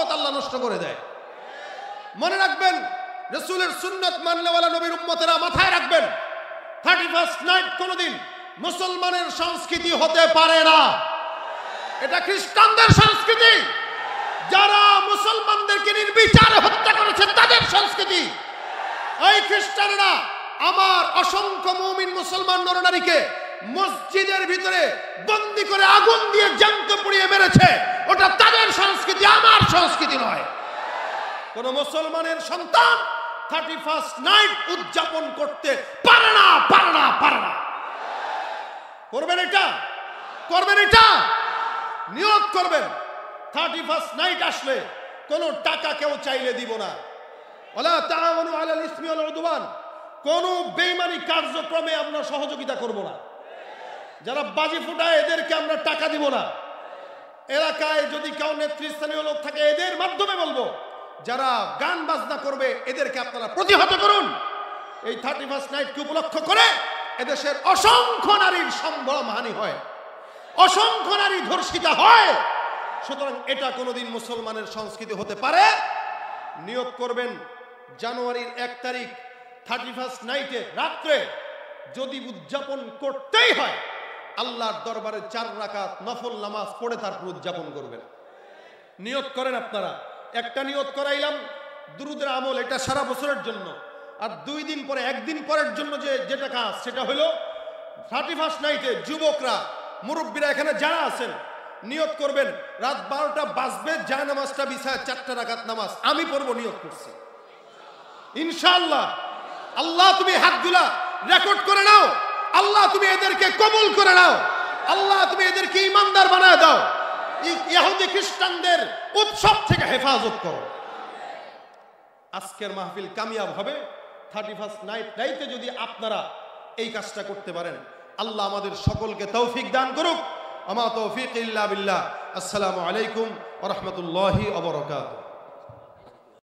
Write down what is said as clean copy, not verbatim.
বরকত আল্লাহ নষ্ট করে দেয়। মনে রাখবেন, রাসূলের সুন্নাত মানলেওয়ালা নবীর উম্মতেরা মাথায় রাখবেন, 31st নাইট কোনদিন মুসলমানের সংস্কৃতি হতে পারে না। এটা খ্রিস্টানদের সংস্কৃতি। যারা মুসলমানদেরকে নির্বিচারে হত্যা করেছে তাদের সংস্কৃতি। এই খ্রিস্টানরা আমার অসংখ্য মুমিন মুসলমান নরনারীকে মসজিদের ভিতরে বন্দী করে আগুন দিয়ে জ্যান্ত পুড়িয়ে মেরেছে। ওটা তাদের সংস্কৃতি, আমার সংস্কৃতি নয়। কোন মুসলমানের সন্তান 31st নাইট উদযাপন করতে পারে না, পারে না, পারে না। করবেন এটা, করবেন এটা, নিয়ত করবেন। 31st নাইট আসলে কোন টাকা কেউ চাইলে দিব না। ওয়ালা তাআওয়ানু আলাল ইসমি ওয়াল উদওয়ান, কোন বেঈমানি কার্যক্রমে আমরা সহযোগিতা করব না। যারা বাজি ফুটায় এদেরকে আমরা টাকা দিব না। এলাকায় যদি কেউ নেতৃস্থানীয় লোক থাকে এদের মাধ্যমে বলবো, যারা গান বাজনা করবে এদেরকে আপনারা প্রতিহত করুন। এই 31st নাইটকে উপলক্ষ করে এদেশের অসংখ্য নারীর সম্ভ্রম হানি হয়, অসংখ্য নারী ধর্ষিতা হয়। সুতরাং এটা কোনোদিন মুসলমানের সংস্কৃতি হতে পারে। নিয়ত করবেন জানুয়ারির 1 তারিখ 31st নাইটে রাত্রে যদি উদযাপন করতেই হয়, আল্লাহর দরবারে 4 রাকাত নফল নামাজ পড়ে তারপর উদযাপন করবেন। নিয়ত করেন আপনারা। একটা নিয়ত করাইলাম দুরুদের আমল, এটা সারা বছরের জন্য। আর 2 দিন পরে, 1 দিন পরের জন্য যেটা কাজ, সেটা হলো 31st নাইটে যুবকরা, মুরব্বীরা এখানে যারা আছেন নিয়ত করবেন রাত 12টা বাজবে, জায় নামাজটা বিছায় 4 রাকাত নামাজ আমি পড়বো। নিয়ত করছি ইনশাআল্লাহ। আল্লাহ তুমি হাতগুলা রেকর্ড করে নাও। আল্লাহ তুমি এদেরকে কবুল করে নাও। আল্লাহ তুমি এদেরকে ইমানদার বানায় দাও। ইহুদি খ্রিস্টানদের উৎসব থেকে হেফাজত করো। আজকের মাহফিল কামিয়াব হবে 31st নাইটে যদি আপনারা এই কাজটা করতে পারেন। আল্লাহ আমাদের সকলকে তৌফিক দান করুক। আমা তৌফিক ইল্লা বিল্লাহ। আসসালামু আলাইকুম ওয়া রাহমাতুল্লাহি ওয়া বারাকাতুহু।